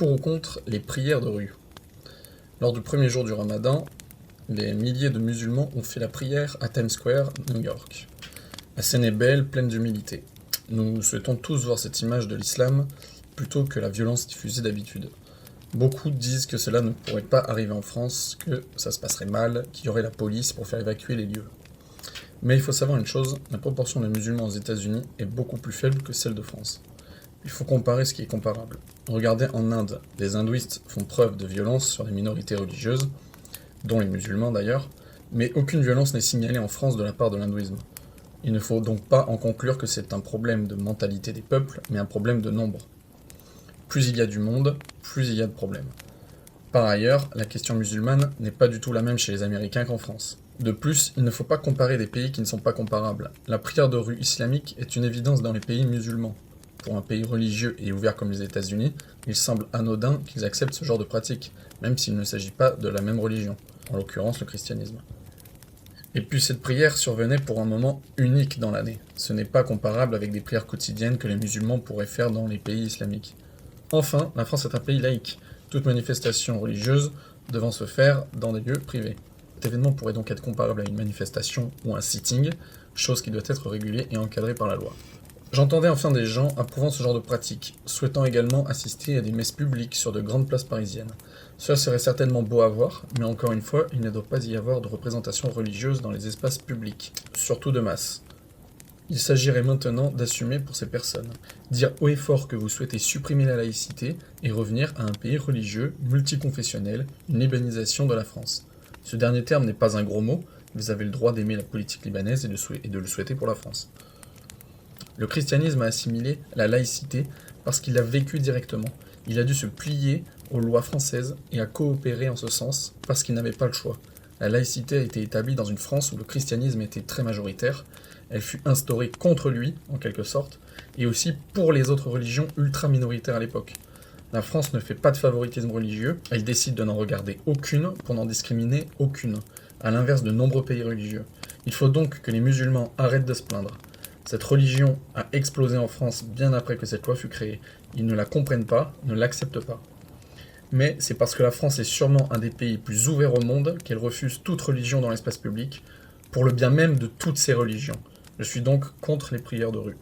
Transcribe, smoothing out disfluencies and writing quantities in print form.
Pour ou contre les prières de rue. Lors du premier jour du Ramadan, des milliers de musulmans ont fait la prière à Times Square, New York. La scène est belle, pleine d'humilité. Nous souhaitons tous voir cette image de l'islam plutôt que la violence diffusée d'habitude. Beaucoup disent que cela ne pourrait pas arriver en France, que ça se passerait mal, qu'il y aurait la police pour faire évacuer les lieux. Mais il faut savoir une chose, la proportion de musulmans aux États-Unis est beaucoup plus faible que celle de France. Il faut comparer ce qui est comparable. Regardez en Inde, les hindouistes font preuve de violence sur les minorités religieuses, dont les musulmans d'ailleurs, mais aucune violence n'est signalée en France de la part de l'hindouisme. Il ne faut donc pas en conclure que c'est un problème de mentalité des peuples, mais un problème de nombre. Plus il y a du monde, plus il y a de problèmes. Par ailleurs, la question musulmane n'est pas du tout la même chez les Américains qu'en France. De plus, il ne faut pas comparer des pays qui ne sont pas comparables. La prière de rue islamique est une évidence dans les pays musulmans. Pour un pays religieux et ouvert comme les États-Unis, il semble anodin qu'ils acceptent ce genre de pratique, même s'il ne s'agit pas de la même religion, en l'occurrence le christianisme. Et puis cette prière survenait pour un moment unique dans l'année. Ce n'est pas comparable avec des prières quotidiennes que les musulmans pourraient faire dans les pays islamiques. Enfin, la France est un pays laïque, toute manifestation religieuse devant se faire dans des lieux privés. Cet événement pourrait donc être comparable à une manifestation ou un sitting, chose qui doit être régulée et encadrée par la loi. J'entendais enfin des gens approuvant ce genre de pratique, souhaitant également assister à des messes publiques sur de grandes places parisiennes. Cela serait certainement beau à voir, mais encore une fois, il ne doit pas y avoir de représentation religieuse dans les espaces publics, surtout de masse. Il s'agirait maintenant d'assumer pour ces personnes, dire haut et fort que vous souhaitez supprimer la laïcité et revenir à un pays religieux, multiconfessionnel, une libanisation de la France. Ce dernier terme n'est pas un gros mot, vous avez le droit d'aimer la politique libanaise et de le souhaiter pour la France. Le christianisme a assimilé la laïcité parce qu'il l'a vécu directement. Il a dû se plier aux lois françaises et a coopéré en ce sens parce qu'il n'avait pas le choix. La laïcité a été établie dans une France où le christianisme était très majoritaire. Elle fut instaurée contre lui, en quelque sorte, et aussi pour les autres religions ultra-minoritaires à l'époque. La France ne fait pas de favoritisme religieux, elle décide de n'en regarder aucune pour n'en discriminer aucune, à l'inverse de nombreux pays religieux. Il faut donc que les musulmans arrêtent de se plaindre. Cette religion a explosé en France bien après que cette loi fut créée. Ils ne la comprennent pas, ne l'acceptent pas. Mais c'est parce que la France est sûrement un des pays plus ouverts au monde qu'elle refuse toute religion dans l'espace public, pour le bien même de toutes ces religions. Je suis donc contre les prières de rue.